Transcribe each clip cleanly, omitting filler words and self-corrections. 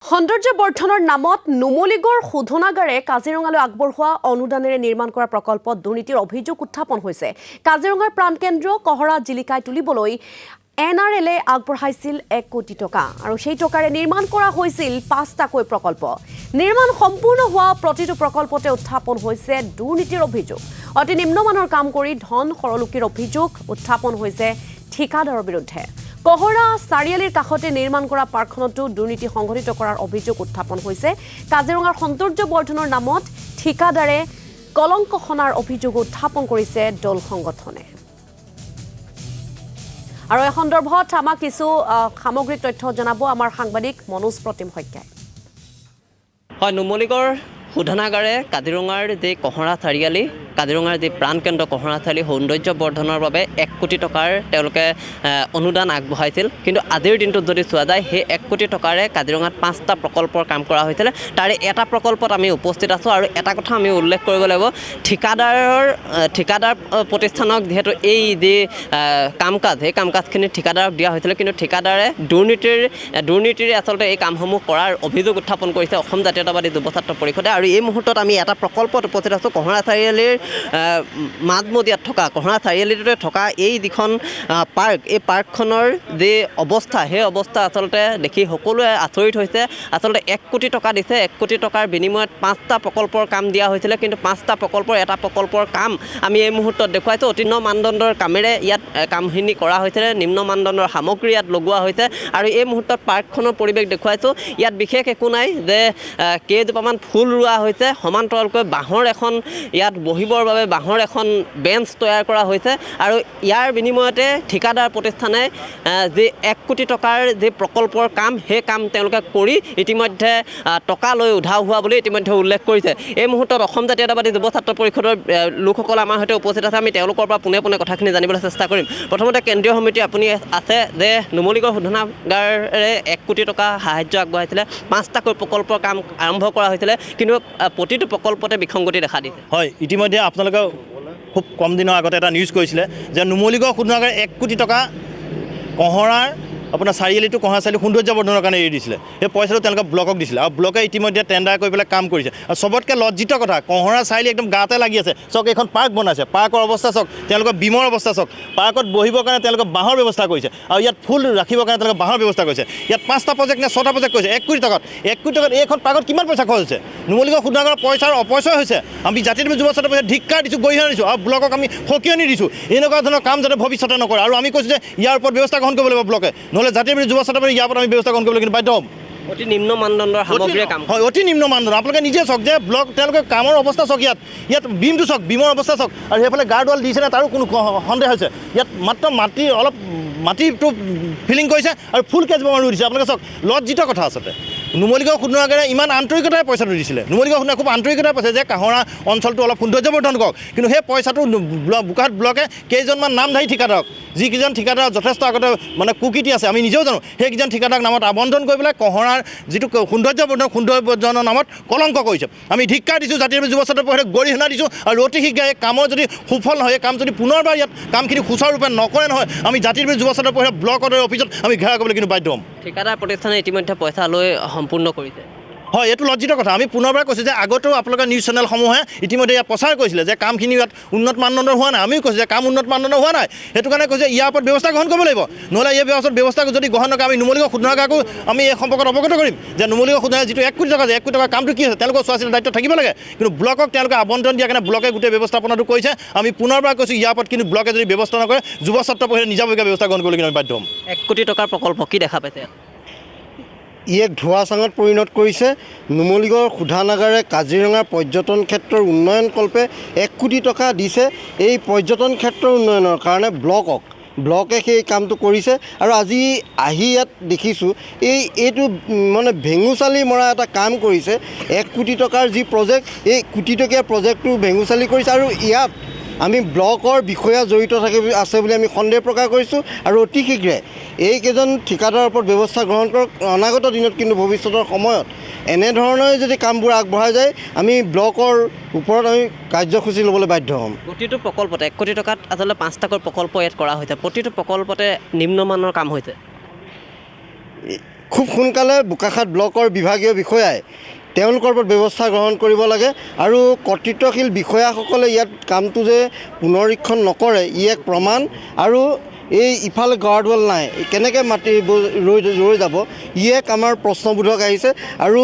সৌন্দৰ্য বৰ্ধনৰ নামত নুমলীগড় শোধনাগাৰে কাজিৰঙালৈ আগবঢ়োৱা অনুদানেৰে নিৰ্মাণ কৰা প্ৰকল্পত দুৰ্নীতিৰ অভিযোগ উত্থাপন হৈছে। কাজিৰঙাৰ প্ৰাণকেন্দ্ৰ কহৰা জিলিকাই তুলিবলৈ NRLে আগবঢ়াইছিল 1 কোটি টকা আৰু সেই টকাৰে নিৰ্মাণ কৰা হৈছিল 5টাকৈ প্ৰকল্প। নিৰ্মাণ সম্পূৰ্ণ হোৱা প্ৰতিটো প্ৰকল্পতে উত্থাপন হৈছে দুৰ্নীতিৰ অভিযোগ। অতি নিম্নমানৰ কাম কৰি ধন সৰলুকিৰ অভিযোগ উত্থাপন হৈছে ঠিকাদাৰৰ বিৰুদ্ধে। কহৰা চাৰিআলিৰ কাষতে নিৰ্মাণ কৰা পাৰ্কখনতো দুৰ্নীতি সংঘটিত কৰাৰ অভিযোগ উত্থাপন হৈছে। কাজিৰঙাৰ সৌন্দৰ্য বৰ্ধনৰ নামত ঠিকাদাৰে কলংক সনাৰ অভিযোগ উত্থাপন কৰিছে দল সংগঠনে। আৰু এই সন্দৰ্ভত আমাক কিছু সামগ্ৰিক তথ্য জনাব আমাৰ সাংবাদিক মনোজ প্ৰতিম শইকীয়াই। হয়, নুমলীগড় শোধনাগাৰে কাজিৰঙাৰ যে কহৰা চাৰিআলি, কাজিৰঙাৰ যি প্ৰাণকেন্দ্ৰ কহৰা চাৰিআলি সৌন্দৰ্য বৰ্ধনৰ বাবে 1 কোটি টকাৰ তেওঁলোকে অনুদান আগবঢ়াইছিল। কিন্তু আজিৰ দিনটোত যদি চোৱা যায়, সেই 1 কোটি টকাৰে কাজিৰঙাত 5টা প্ৰকল্পৰ কাম কৰা হৈছিলে। তাৰে এটা প্ৰকল্পত আমি উপস্থিত আছোঁ আৰু এটা কথা আমি উল্লেখ কৰিব লাগিব, ঠিকাদাৰ প্ৰতিষ্ঠানক যিহেতু এই যি কাম কাজ, সেই কাম কাজখিনি ঠিকাদাৰক দিয়া হৈছিলে, কিন্তু ঠিকাদাৰে দুৰ্নীতিৰে আচলতে এই কামসমূহ কৰাৰ অভিযোগ উত্থাপন কৰিছে অসম জাতীয়তাবাদী যুৱ ছাত্ৰ পৰিষদে। আৰু এই মুহূৰ্তত আমি এটা প্ৰকল্পত উপস্থিত আছোঁ, কহৰা চাৰিআলিৰ মাজমজিয়াত থকা, কহৰা চাৰিআলিটোতে থকা এই যিখন পাৰ্ক, এই পাৰ্কখনৰ যি অৱস্থা, সেই অৱস্থা আচলতে দেখি সকলোৱে আচৰিত হৈছে। আচলতে 1 কোটি টকা দিছে, 1 কোটি টকাৰ বিনিময়ত 5টা প্ৰকল্পৰ কাম দিয়া হৈছিলে, কিন্তু 5টা প্ৰকল্পৰ এটা প্ৰকল্পৰ কাম আমি এই মুহূৰ্তত দেখুৱাইছোঁ। অতি নিম্ন মানদণ্ডৰ কামেৰে ইয়াত কামখিনি কৰা হৈছিলে, নিম্ন মানদণ্ডৰ সামগ্ৰী ইয়াত লগোৱা হৈছে। আৰু এই মুহূৰ্তত পাৰ্কখনৰ পৰিৱেশ দেখুৱাইছোঁ। ইয়াত বিশেষ একো নাই যে কেইজোপামান ফুল ৰোৱা হৈছে, সমান্তৰালকৈ বাঁহৰ এখন ইয়াত বহিবৰ বাবে বাঁহৰ এখন বেঞ্চ তৈয়াৰ কৰা হৈছে। আৰু ইয়াৰ বিনিময়তে ঠিকাদাৰ প্ৰতিষ্ঠানে যি 1 কোটি টকাৰ যি প্ৰকল্পৰ কাম, সেই কাম তেওঁলোকে কৰি ইতিমধ্যে টকা লৈ উধাও হোৱা বুলি ইতিমধ্যে উল্লেখ কৰিছে। এই মুহূৰ্তত অসম জাতীয়তাবাদী যুৱ ছাত্ৰ পৰিষদৰ লোকসকল আমাৰ সৈতে উপস্থিত আছে। আমি তেওঁলোকৰ পৰা পোনে পোনে কথাখিনি জানিবলৈ চেষ্টা কৰিম। প্ৰথমতে কেন্দ্ৰীয় সমিতি আপুনি আছে যে নুমলীগড় শোধনাগাৰে 1 কোটি টকা সাহায্য আগবঢ়াইছিলে, 5টাকৈ প্ৰকল্পৰ কাম আৰম্ভ কৰা হৈছিলে, কিন্তু প্ৰতিটো প্ৰকল্পতে বিসংগতি দেখা দিছে। হয়, ইতিমধ্যে আপোনালোকে খুব কম দিনৰ আগতে এটা নিউজ কৰিছিলে যে নুমলীগড় শোধনাগাৰে 1 কোটি টকা কহৰাৰ আপোনাৰ চাৰিআলিটো কহৰা চাৰিআলি সৌন্দৰ্য বৰ্ধনৰ কাৰণে এৰি দিছিলে। সেই পইচাটো তেওঁলোকে ব্লকক দিছিলে আৰু ব্লকে ইতিমধ্যে টেণ্ডাৰ কৰি পেলাই কাম কৰিছে। আৰু চবতকৈ লজ্জিত কথা, কহৰা চাৰিআলি একদম গাতে লাগি আছে। চাওক, এইখন পাৰ্ক বনাইছে, পাৰ্কৰ অৱস্থা চাওক, তেওঁলোকৰ বিমৰ অৱস্থা চাওক। পাৰ্কত বহিবৰ কাৰণে তেওঁলোকে বাঁহৰ ব্যৱস্থা কৰিছে আৰু ইয়াত ফুল ৰাখিবৰ কাৰণে তেওঁলোকে বাঁহৰ ব্যৱস্থা কৰিছে। ইয়াত 5টা প্ৰজেক্ট নে 6টা প্ৰজেক্ট কৰিছে 1 কোটি টকাত। 1 কোটি টকাত এইখন পাৰ্কত কিমান পইচা খৰচ হৈছে? নুমলীগড় শোধনাগাৰৰ পইচাৰ অপচয় হৈছে। আমি জাতীয় যুৱ ছাত্ৰ পৰিষদে ধিক্কাৰ দিছোঁ, গৰিহণা দিছোঁ আৰু ব্লকক আমি সকিয়নি দিছোঁ, এনেকুৱা ধৰণৰ কাম যাতে ভৱিষ্যতে নকৰে। আৰু আমি কৈছোঁ যে ইয়াৰ ওপৰত ব্যৱস্থা গ্ৰহণ কৰিব লাগিব ব্লকে, নহ'লে জাতীয় যুৱ ছাত্ৰ ইয়াৰ ওপৰত আমি ব্যৱস্থা গ্ৰহণ কৰিবলৈ কিন্তু বাধ্য হ'ম। অতি নিম্ন মানদণ্ডৰ সামগ্ৰীৰে কাম হয়, অতি নিম্ন মানদণ্ড। আপোনালোকে নিজে চাওক যে ব্লক তেওঁলোকে কামৰ অৱস্থা চাওক, ইয়াত বিমটো চাওক, বিমৰ অৱস্থা চাওক, আৰু সেইফালে গাৰ্ডৱাল দিছেনে তাৰো কোনো সন্দেহ হৈছে। ইয়াত মাত্ৰ মাটিটো ফিলিং কৰিছে আৰু ফুল কেইজোপামান ৰুই দিছে। আপোনালোকে চাওক, লজ্জিত কথা আচলতে। নুমলীগড় শোধনাগাৰে ইমান আন্তৰিকতাৰে পইচাটো দিছিলে, নুমলীগড় শোধনাগাৰে খুব আন্তৰিকতাৰে পইচা যে কাহৰা অঞ্চলটো অলপ সৌন্দৰ্য বৰ্ধন কৰক, কিন্তু সেই পইচাটো বোকাখাট ব্লকে কেইজনমান নামধাৰী ঠিকাদাৰক, যিকেইজন ঠিকাদাৰৰ যথেষ্ট আগতে মানে কুকীৰ্তি আছে, আমি নিজেও জানো, সেইকেইজন ঠিকাদাৰক নামত আবণ্টন কৰি পেলাই কহৰাৰ যিটো সৌন্দৰ্য বৰ্ধনৰ নামত কলংক কৰিছে। আমি ধিক্কাৰ দিছোঁ, জাতীয় যুৱ ছাত্ৰ পৰিষদে গৰিহণা দিছোঁ। আৰু অতি শীঘ্ৰে এই কামৰ যদি সুফল নহয়, এই কাম যদি পুনৰবাৰ ইয়াত কামখিনি সুচাৰুৰূপে নকৰে নহয়, আমি জাতীয় যুৱ ছাত্ৰ পৰিষদ ব্লকৰ অফিচত আমি ঘেৰাও কৰিবলৈ কিন্তু বাধ্য হ'ম। ঠিকাদাৰ প্ৰতিষ্ঠানে ইতিমধ্যে পইচা লৈ সম্পূৰ্ণ কৰিছে। হয়, এইটো লজ্জিত কথা। আমি পুনৰবাৰ কৈছোঁ যে আগতেও আপোনালোকৰ নিউজ চেনেলসমূহে ইতিমধ্যে ইয়াত প্ৰচাৰ কৰিছিলে যে কামখিনি ইয়াত উন্নত মানদণ্ডৰ হোৱা নাই। আমিও কৈছোঁ যে কাম উন্নত মানদণ্ডৰ হোৱা নাই, সেইটো কাৰণে কৈছোঁ ইয়াৰ ওপৰত ব্যৱস্থা গ্ৰহণ কৰিব লাগিব। নহ'লে এই ব্যৱস্থা যদি গ্ৰহণ নকৰে, আমি নুমলীগড় শোধনাগাৰকো আমি এই সম্পৰ্কত অৱগত কৰিম যে নুমলীগড় শোধনাগাৰ যিটো 1 কোটি টকা আছে, 1 কোটি টকাৰ কামটো কি আছে, তেওঁলোকৰ চোৱা চিতা দায়িত্ব থাকিব লাগে। কিন্তু ব্লকক তেওঁলোকে আবণ্টন দিয়াৰ কাৰণে ব্লকে গোটেই ব্যৱস্থাপনাটো কৰিছে। আমি পুনৰবাৰ কৈছোঁ ইয়াৰ ওপৰত কিন্তু ব্লকে যদি ব্যৱস্থা নকৰে, যুৱ ছাত্ৰ পৰিষদে নিজাববীয়াকৈ ব্যৱস্থা গ্ৰহণ কৰিবলৈ কিন্তু আমি বাধ্য হ'ম। 1 কোটি টকাৰ প্ৰকল্প কি দেখা পাইছে? এক ধোঁৱাচাঙত পৰিণত কৰিছে। নুমলীগড় শোধনাগাৰে কাজিৰঙাৰ পৰ্যটন ক্ষেত্ৰৰ উন্নয়নকল্পে 1 কোটি টকা দিছে। এই পৰ্যটন ক্ষেত্ৰৰ উন্নয়নৰ কাৰণে ব্লকে সেই কামটো কৰিছে। আৰু আজি আহি ইয়াত দেখিছোঁ এইটো মানে ভেঙুচালি মৰা এটা কাম কৰিছে। 1 কোটি টকাৰ যি প্ৰজেক্ট, এই কোটিটকীয়া প্ৰজেক্টটো ভেঙুচালি কৰিছে। আৰু ইয়াত আমি ব্লকৰ বিষয়া জড়িত আছে বুলি আমি সন্দেহ প্ৰকাশ কৰিছোঁ। আৰু অতি শীঘ্ৰে এইকেইজন ঠিকাদাৰৰ ওপৰত ব্যৱস্থা গ্ৰহণ কৰক। অনাগত দিনত কিন্তু ভৱিষ্যতৰ সময়ত এনেধৰণৰ যদি কামবোৰ আগবঢ়াই যায়, আমি ব্লকৰ ওপৰত আমি কাৰ্যসূচী ল'বলৈ বাধ্য হ'ম। প্ৰতিটো প্ৰকল্পতে 1 কোটি টকাত আচলতে 5টাকৈ প্ৰকল্প ইয়াত কৰা হৈছে, প্ৰতিটো প্ৰকল্পতে নিম্নমানৰ কাম হৈছে। খুব সোনকালে বোকাখাট ব্লকৰ বিভাগীয় বিষয়াই তেওঁলোকৰ ওপৰত ব্যৱস্থা গ্ৰহণ কৰিব লাগে আৰু কৰ্তৃত্বশীল বিষয়াসকলে ইয়াত কামটো যে পুনৰীক্ষণ নকৰে ই এক প্ৰমাণ আৰু এই ইফালে গাৰ্ডৱাল নাই কেনেকৈ মাটি ৰৈ যাব ই এক আমাৰ প্ৰশ্নবোধক আহিছে আৰু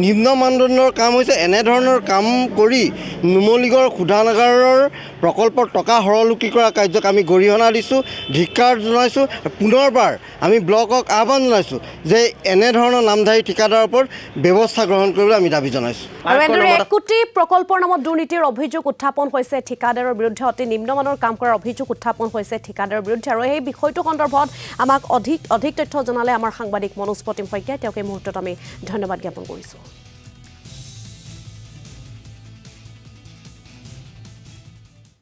নিম্ন মানদণ্ডৰ কাম হৈছে এনেধৰণৰ কাম কৰি নুমলীগড় শোধনাগাৰৰ প্ৰকল্পৰ টকা সৰলুকি কৰা কাৰ্যক আমি গৰিহণা দিছোঁ ধিক্কাৰ জনাইছোঁ পুনৰবাৰ আমি ব্লকক আহ্বান জনাইছোঁ যে এনেধৰণৰ নামধাৰী ঠিকাদাৰৰ ওপৰত ব্যৱস্থা গ্ৰহণ কৰিবলৈ আমি দাবী জনাইছোঁ আৰু এনেদৰে 1 কোটি প্ৰকল্পৰ নামত দুৰ্নীতিৰ অভিযোগ উত্থাপন হৈছে ঠিকাদাৰৰ বিৰুদ্ধে অতি নিম্নমানৰ কাম কৰাৰ অভিযোগ উত্থাপন হৈছে ঠিকাদাৰৰ বিৰুদ্ধে আৰু এই বিষয়টো সন্দৰ্ভত আমাক অধিক তথ্য জনালে আমাৰ সাংবাদিক মনোজ প্ৰতিম শইকীয়াই তেওঁক এই মুহূৰ্তত আমি ধন্যবাদ জ্ঞাপন কৰিছোঁ